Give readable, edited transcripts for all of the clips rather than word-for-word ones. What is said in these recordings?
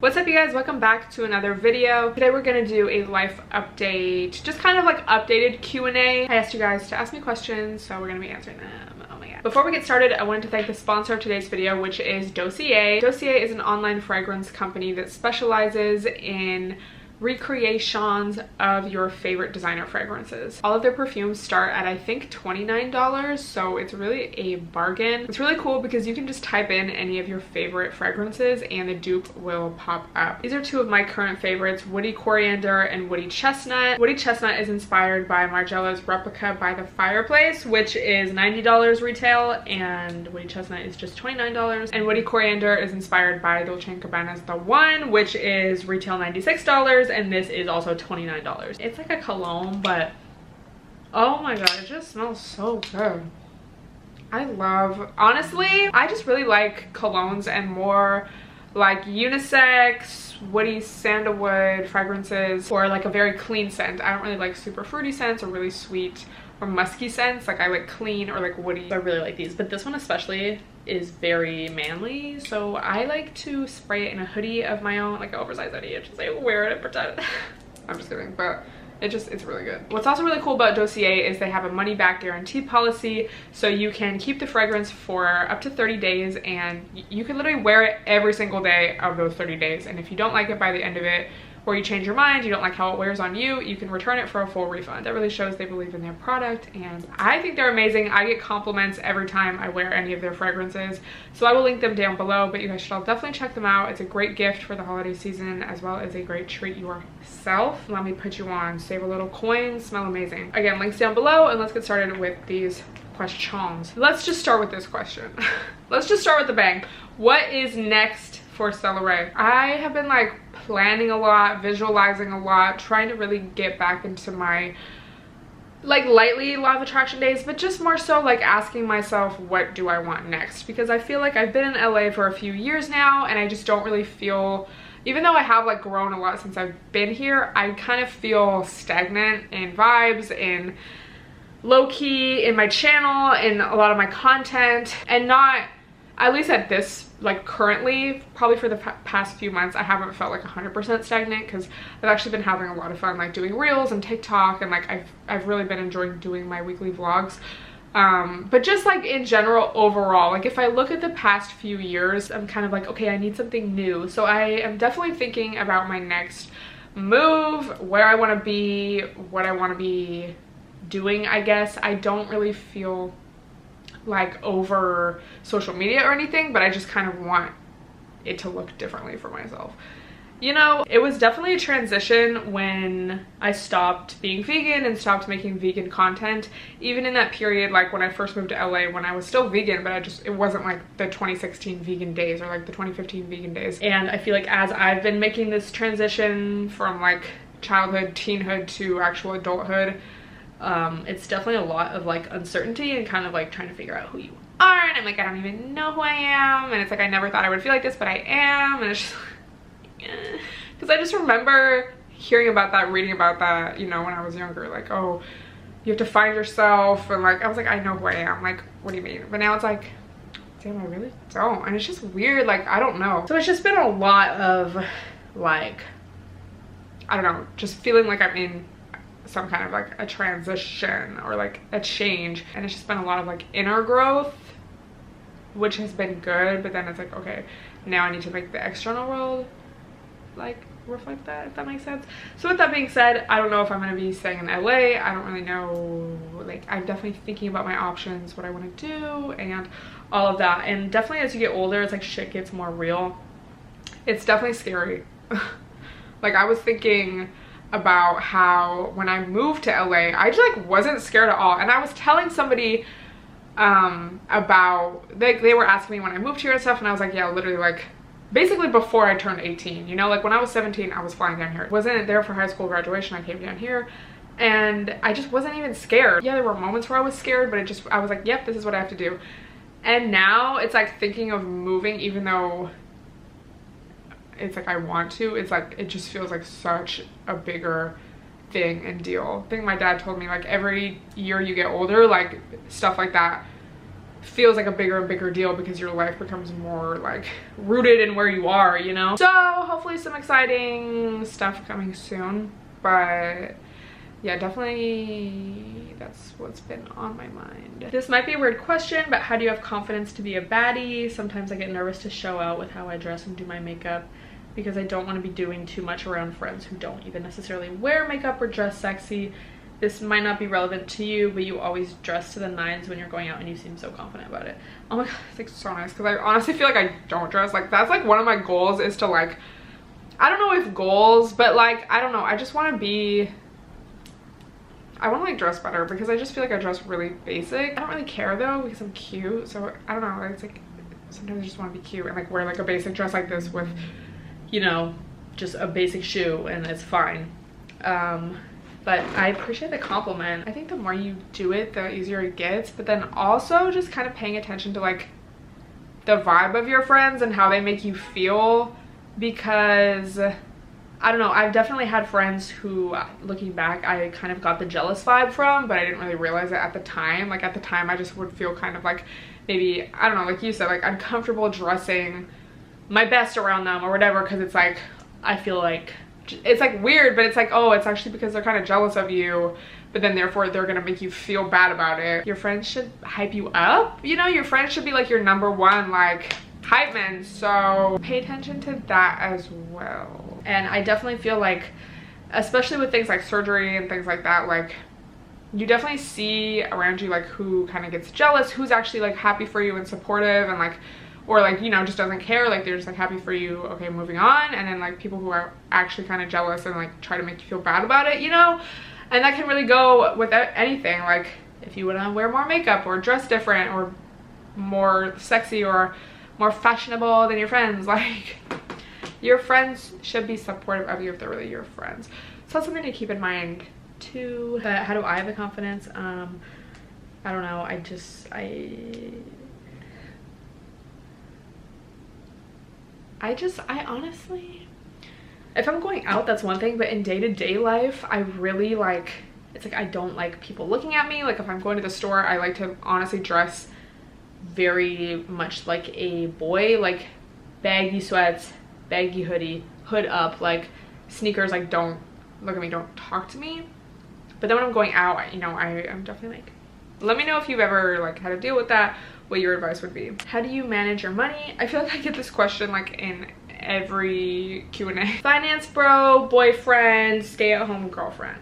What's up, you guys? Welcome back to another video. Today we're gonna do a life update, just kind of like updated Q&A. I asked you guys to ask me questions, so we're gonna be answering them. Oh my god. Before we get started, I wanted to thank the sponsor of today's video, which is Dossier. Dossier is an online fragrance company that specializes in recreations of your favorite designer fragrances. All of their perfumes start at I think $29, so it's really a bargain. It's really cool because you can just type in any of your favorite fragrances and the dupe will pop up. These are two of my current favorites, Woody Coriander and Woody Chestnut. Woody Chestnut is inspired by Margiela's Replica by the Fireplace, which is $90 retail, and Woody Chestnut is just $29. And Woody Coriander is inspired by Dolce & Gabbana's The One, which is retail $96, and this is also $29. It's like a cologne, but oh my god, it just smells so good. Honestly, I just really like colognes and more like unisex, woody sandalwood fragrances, or like a very clean scent. I don't really like super fruity scents or really sweet or musky scents. Like I like clean or like woody. I really like these, but this one especially is very manly, so I like to spray it in a hoodie of my own, like an oversized hoodie, and just like wear it and pretend. I'm just kidding, but it's really good. What's also really cool about Dossier is they have a money back guarantee policy, so you can keep the fragrance for up to 30 days, and you can literally wear it every single day of those 30 days. And if you don't like it by the end of it, or you change your mind, you don't like how it wears on you, you can return it for a full refund. That really shows they believe in their product, and I think they're amazing. I get compliments every time I wear any of their fragrances, so I will link them down below, but you guys should all definitely check them out. It's a great gift for the holiday season, as well as a great treat yourself. Let me put you on, save a little coin, smell amazing. Again, links down below, and let's get started with these questions. Let's just start with this question. Let's just start with the bang. What is next for Stella Rae? I have been like planning a lot, visualizing a lot, trying to really get back into my like lightly law of attraction days, but just more so like asking myself, what do I want next? Because I feel like I've been in LA for a few years now, and I just don't really feel, even though I have like grown a lot since I've been here, I kind of feel stagnant in vibes, in low-key in my channel, in a lot of my content, and not, at least at this, like currently, probably for the past few months, I haven't felt like 100% stagnant, because I've actually been having a lot of fun like doing reels and TikTok, and like I've really been enjoying doing my weekly vlogs. But just like in general, overall, like if I look at the past few years, I'm kind of like, okay, I need something new. So I am definitely thinking about my next move, where I want to be, what I want to be doing, I guess. I don't really feel like over social media or anything, but I just kind of want it to look differently for myself. You know, it was definitely a transition when I stopped being vegan and stopped making vegan content. Even in that period, like when I first moved to LA, when I was still vegan, but it wasn't like the 2016 vegan days or like the 2015 vegan days. And I feel like as I've been making this transition from like childhood, teenhood to actual adulthood, it's definitely a lot of like uncertainty and kind of like trying to figure out who you are, and I'm like, I don't even know who I am, and it's like I never thought I would feel like this, but I am, and it's just because I just remember hearing about that, reading about that, you know, when I was younger, like, oh, you have to find yourself, and like I was like, I know who I am, like, what do you mean? But now it's like, damn, I really don't, and it's just weird, like, I don't know. So it's just been a lot of like, I don't know, just feeling like I'm in some kind of like a transition or like a change, and it's just been a lot of like inner growth, which has been good, but then it's like, okay, now I need to make the external world like reflect that, if that makes sense. So with that being said, I don't know if I'm going to be staying in LA. I don't really know, like I'm definitely thinking about my options, what I want to do, and all of that. And definitely as you get older, it's like shit gets more real. It's definitely scary. Like I was thinking about how when I moved to LA, I just like wasn't scared at all. And I was telling somebody about, they were asking me when I moved here and stuff, and I was like, yeah, literally like basically before I turned 18, you know, like when I was 17, I was flying down here. Wasn't there for high school graduation, I came down here, and I just wasn't even scared. Yeah, there were moments where I was scared, but I was like, yep, this is what I have to do. And now it's like thinking of moving, even though it's like I want to, it's like it just feels like such a bigger thing and deal. I think my dad told me like every year you get older, like stuff like that feels like a bigger and bigger deal because your life becomes more like rooted in where you are, you know? So hopefully some exciting stuff coming soon, but yeah, definitely that's what's been on my mind. This might be a weird question, but how do you have confidence to be a baddie? Sometimes I get nervous to show out with how I dress and do my makeup because I don't want to be doing too much around friends who don't even necessarily wear makeup or dress sexy. This might not be relevant to you, but you always dress to the nines when you're going out and you seem so confident about it. Oh my god, it's like so nice, because I honestly feel like I don't dress. Like that's like one of my goals, is to like, I don't know if goals, but like, I don't know, I just want to be, I want to like dress better, because I just feel like I dress really basic. I don't really care though, because I'm cute, so I don't know, it's like sometimes I just want to be cute and like wear like a basic dress like this with, you know, just a basic shoe, and it's fine. But I appreciate the compliment. I think the more you do it, the easier it gets, but then also just kind of paying attention to like the vibe of your friends and how they make you feel, because I don't know, I've definitely had friends who, looking back, I kind of got the jealous vibe from, but I didn't really realize it at the time. Like at the time I just would feel kind of like, maybe, I don't know, like you said, like uncomfortable dressing my best around them or whatever, because it's like, I feel like it's like weird, but it's like, oh, it's actually because they're kind of jealous of you, but then therefore they're gonna make you feel bad about it. Your friends should hype you up, you know? Your friends should be like your #1 like hype men, so pay attention to that as well. And I definitely feel like, especially with things like surgery and things like that, like you definitely see around you like who kind of gets jealous, who's actually like happy for you and supportive, and like, or like, you know, just doesn't care, like they're just like happy for you, okay, moving on. And then like people who are actually kind of jealous and like try to make you feel bad about it, you know? And that can really go with anything. Like if you want to wear more makeup or dress different or more sexy or more fashionable than your friends, like your friends should be supportive of you if they're really your friends. So that's something to keep in mind too. But how do I have the confidence? I don't know, I honestly, if I'm going out, that's one thing, but in day-to-day life, I really like, it's like I don't like people looking at me. Like if I'm going to the store, I like to honestly dress very much like a boy, like baggy sweats, baggy hoodie, hood up, like sneakers, like don't look at me, don't talk to me. But then when I'm going out, you know, I'm definitely like, let me know if you've ever like had to deal with that, what your advice would be. How do you manage your money? I feel like I get this question like in every Q&A. Finance bro, boyfriend, stay-at-home girlfriend.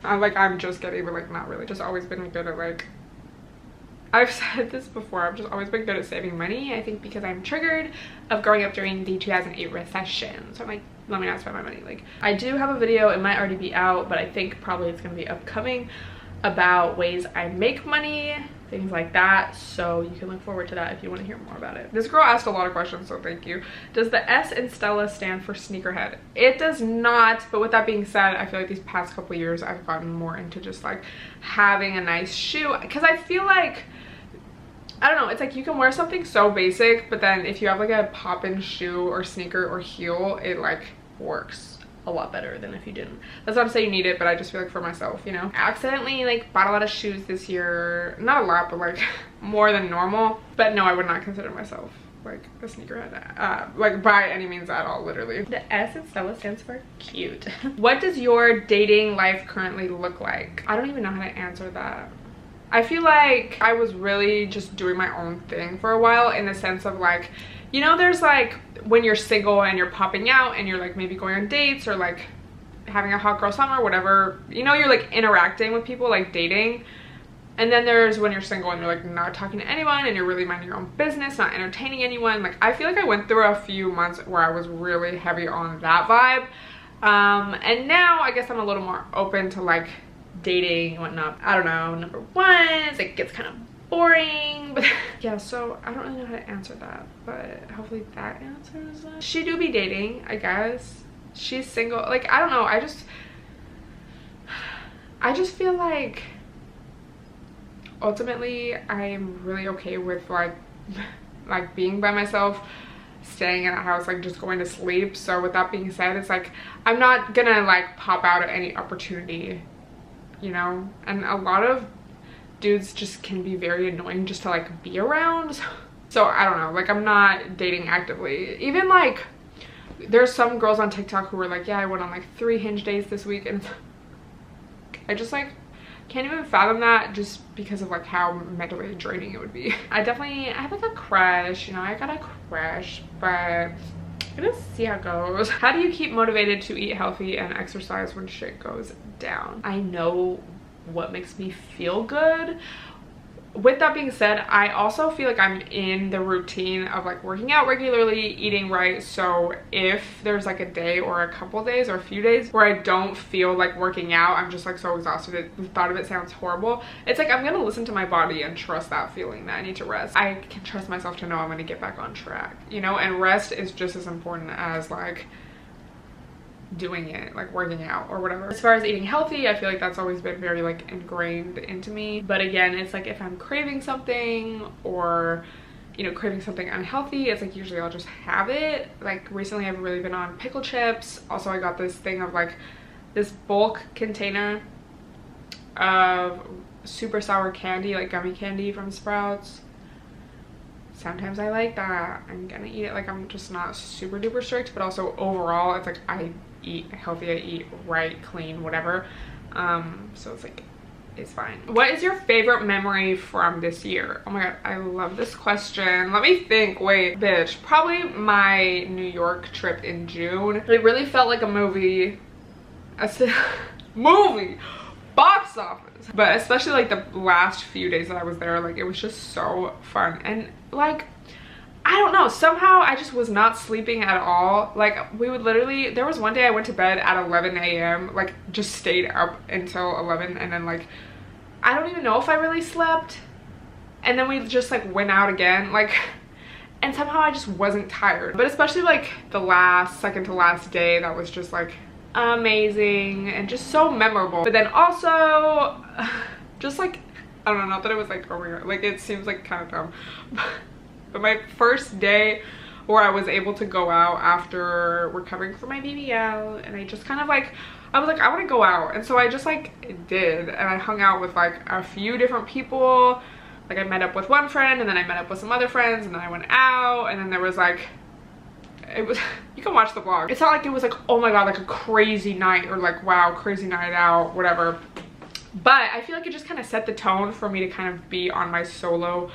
I'm just kidding, but like not really. Just always been good at like, I've said this before, I've just always been good at saving money. I think because I'm triggered of growing up during the 2008 recession. So I'm like, let me not spend my money. Like I do have a video, it might already be out, but I think probably it's gonna be upcoming, about ways I make money, things like that. So you can look forward to that if you want to hear more about it. This girl asked a lot of questions, so thank you. Does the S in Stella stand for sneakerhead? It does not, but with that being said, I feel like these past couple years I've gotten more into just like having a nice shoe, because I feel like, I don't know, it's like you can wear something so basic, but then if you have like a pop-in shoe or sneaker or heel, it like works a lot better than if you didn't. That's not to say you need it, but I just feel like for myself, you know. I accidentally like bought a lot of shoes this year, not a lot, but like more than normal. But no, I would not consider myself like a sneakerhead, like by any means at all, literally. The S in Stella stands for cute. What does your dating life currently look like? I don't even know how to answer that. I feel like I was really just doing my own thing for a while, in the sense of like, you know, there's like when you're single and you're popping out and you're like maybe going on dates or like having a hot girl summer, whatever, you know, you're like interacting with people, like dating. And then there's when you're single and you're like not talking to anyone and you're really minding your own business, not entertaining anyone. Like I feel like I went through a few months where I was really heavy on that vibe. And now I guess I'm a little more open to like dating and whatnot. I don't know, #1, it gets kind of boring, but yeah, so I don't really know how to answer that, but hopefully that answers it. She do be dating, I guess. She's single. Like I don't know, I just feel like ultimately I'm really okay with like being by myself, staying in a house, like just going to sleep. So with that being said, it's like I'm not gonna like pop out at any opportunity, you know. And a lot of dudes just can be very annoying just to like be around. So I don't know, like I'm not dating actively. Even like there's some girls on TikTok who were like, yeah, I went on like 3 Hinge days this week, and I just like can't even fathom that, just because of like how mentally draining it would be. I have like a crush, you know, I got a crush, but I'm gonna see how it goes. How do you keep motivated to eat healthy and exercise when shit goes down? I know what makes me feel good. With that being said, I also feel like I'm in the routine of like working out regularly, eating right. So if there's like a day or a couple days or a few days where I don't feel like working out, I'm just like so exhausted, the thought of it sounds horrible. It's like I'm gonna listen to my body and trust that feeling that I need to rest. I can trust myself to know I'm gonna get back on track, you know, and rest is just as important as like doing it, like working out or whatever. As far as eating healthy, I feel like that's always been very like ingrained into me. But again, it's like if I'm craving something or, you know, craving something unhealthy, it's like usually I'll just have it. Like recently I've really been on pickle chips. Also I got this thing of like this bulk container of super sour candy, like gummy candy from Sprouts. Sometimes I like that. I'm gonna eat it. Like I'm just not super duper strict, but also overall it's like I eat healthy, I eat right, clean, whatever. So it's like it's fine. What is your favorite memory from this year? Oh my god, I love this question. Let me think. Wait, bitch. Probably my New York trip in June. It really felt like a movie. Movie box office. But especially like the last few days that I was there, like it was just so fun. And like I don't know, somehow I just was not sleeping at all. Like we would literally, there was one day I went to bed at 11 a.m. like just stayed up until 11, and then like I don't even know if I really slept, and then we just like went out again, like, and somehow I just wasn't tired. But especially like the second to last day, that was just like amazing and just so memorable. But then also just like I don't know, not that it was like oh my god, like it seems like kind of dumb, but my first day where I was able to go out after recovering from my BBL, and I just kind of like, I was like, I want to go out. And so I just like did, and I hung out with like a few different people. Like I met up with one friend, and then I met up with some other friends, and then I went out, and then there was like, it was, you can watch the vlog. It's not like it was like, oh my god, like a crazy night, or like, wow, crazy night out, whatever. But I feel like it just kind of set the tone for me to kind of be on my solo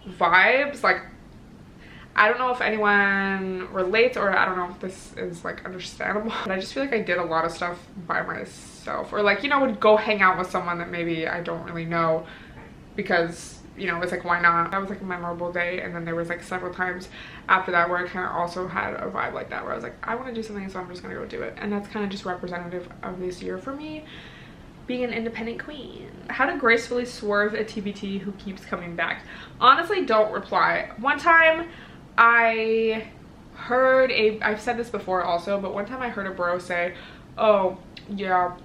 vibes. Like I don't know if anyone relates, or I don't know if this is like understandable, but I just feel like I did a lot of stuff by myself, or like, you know, would go hang out with someone that maybe I don't really know, because, you know, it's like, why not? That was like a memorable day. And then there was like several times after that where I kind of also had a vibe like that, where I was like, I want to do something, so I'm just gonna go do it. And that's kind of just representative of this year for me, being an independent queen. How to gracefully swerve a TBT who keeps coming back? Honestly, don't reply. One time I've said this before also, but one time I heard a bro say, oh yeah,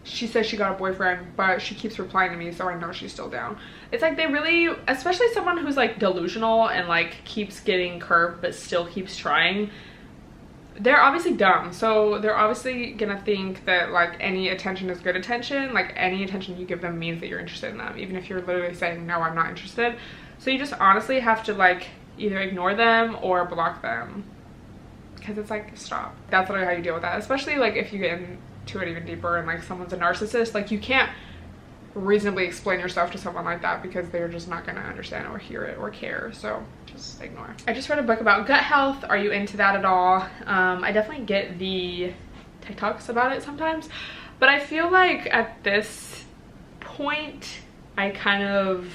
she says she got a boyfriend, but she keeps replying to me, so I know she's still down. It's like they really, especially someone who's like delusional and like keeps getting curved but still keeps trying, they're obviously dumb. So they're obviously gonna think that like any attention is good attention. Like any attention you give them means that you're interested in them, even if you're literally saying, no, I'm not interested. So you just honestly have to like either ignore them or block them, because it's like, stop. That's literally how you deal with that, especially like if you get into it even deeper and like someone's a narcissist. Like you can't reasonably explain yourself to someone like that, because they're just not gonna understand or hear it or care. So just ignore. I just read a book about gut health. Are you into that at all? I definitely get the TikToks about it sometimes, but I feel like at this point I kind of,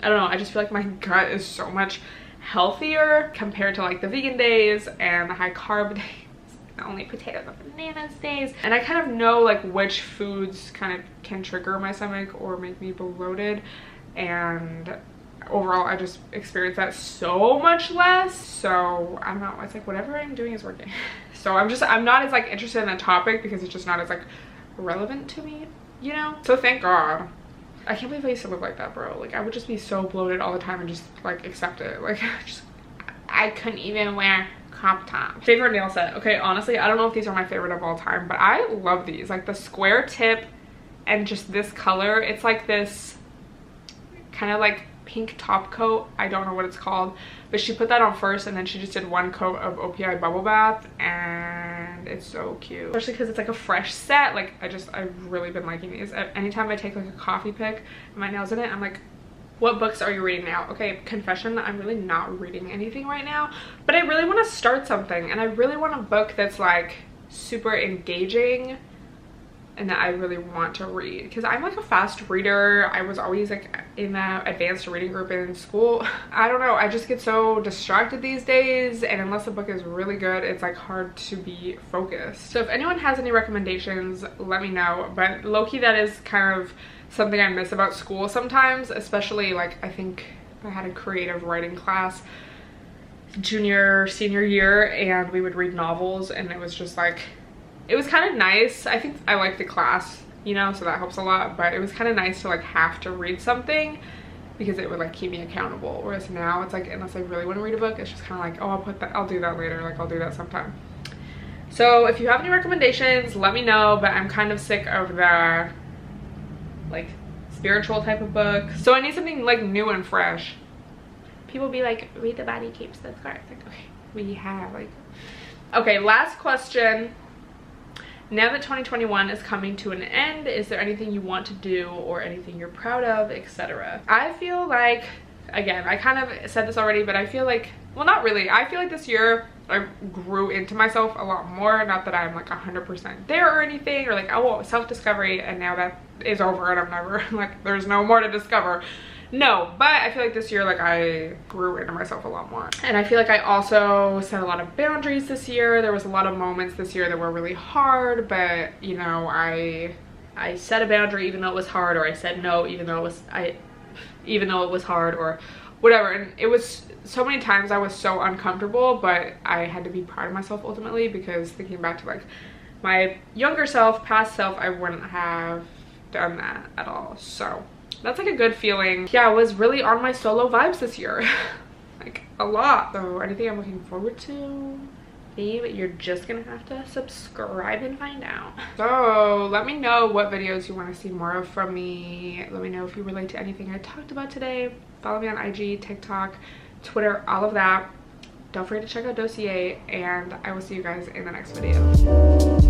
I don't know, I just feel like my gut is so much healthier compared to like the vegan days and the high carb days, the only potatoes and bananas days. And I kind of know like which foods kind of can trigger my stomach or make me bloated, and overall I just experience that so much less. So I don't know, it's like whatever I'm doing is working. So I'm not as like interested in that topic, because it's just not as like relevant to me, you know? So thank God. I can't believe I used to live like that, bro. Like I would just be so bloated all the time and just like accept it. Like I couldn't even wear crop tops. Favorite nail set? Okay, honestly, I don't know if these are my favorite of all time, but I love these. Like the square tip and just this color. It's like this kind of like pink top coat. I don't know what it's called, but she put that on first and then she just did one coat of OPI bubble bath, and it's so cute, especially because it's like a fresh set. Like I've really been liking these. Anytime I take like a coffee pick and my nails in it, I'm like, what books are you reading now? Okay, confession, I'm really not reading anything right now, but I really want to start something, and I really want a book that's like super engaging and that I really want to read, because I'm like a fast reader. I was always like in that advanced reading group in school. I don't know, I just get so distracted these days, and unless the book is really good, it's like hard to be focused. So if anyone has any recommendations, let me know. But low-key, that is kind of something I miss about school sometimes, especially like I think I had a creative writing class senior year, and we would read novels, and it was just like, it was kind of nice. I think I like the class, you know, so that helps a lot, but it was kind of nice to like have to read something because it would like keep me accountable. Whereas now it's like, unless I really want to read a book, it's just kind of like, oh, I'll do that later, like I'll do that sometime. So if you have any recommendations, let me know. But I'm kind of sick of the like spiritual type of book, so I need something like new and fresh. People be like, read The Body Keeps the Scar. It's like, okay, we have like, okay, last question. Now that 2021 is coming to an end, is there anything you want to do or anything you're proud of, etc.? I feel like, again, I kind of said this already, but I feel like, well, not really. I feel like this year I grew into myself a lot more. Not that I'm like 100% there or anything, or like, oh, self-discovery, and now that is over and I'm never like, there's no more to discover. No, but I feel like this year, like, I grew into myself a lot more. And I feel like I also set a lot of boundaries this year. There was a lot of moments this year that were really hard, but, you know, I set a boundary even though it was hard, or I said no even though it was hard, or whatever. And it was so many times I was so uncomfortable, but I had to be proud of myself ultimately, because thinking back to like my younger self, past self, I wouldn't have done that at all. So that's like a good feeling. Yeah, I was really on my solo vibes this year. Like a lot. So anything I'm looking forward to, babe, you're just gonna have to subscribe and find out. So let me know what videos you want to see more of from me. Let me know if you relate to anything I talked about today. Follow me on IG, TikTok, Twitter, all of that. Don't forget to check out Dossier, and I will see you guys in the next video.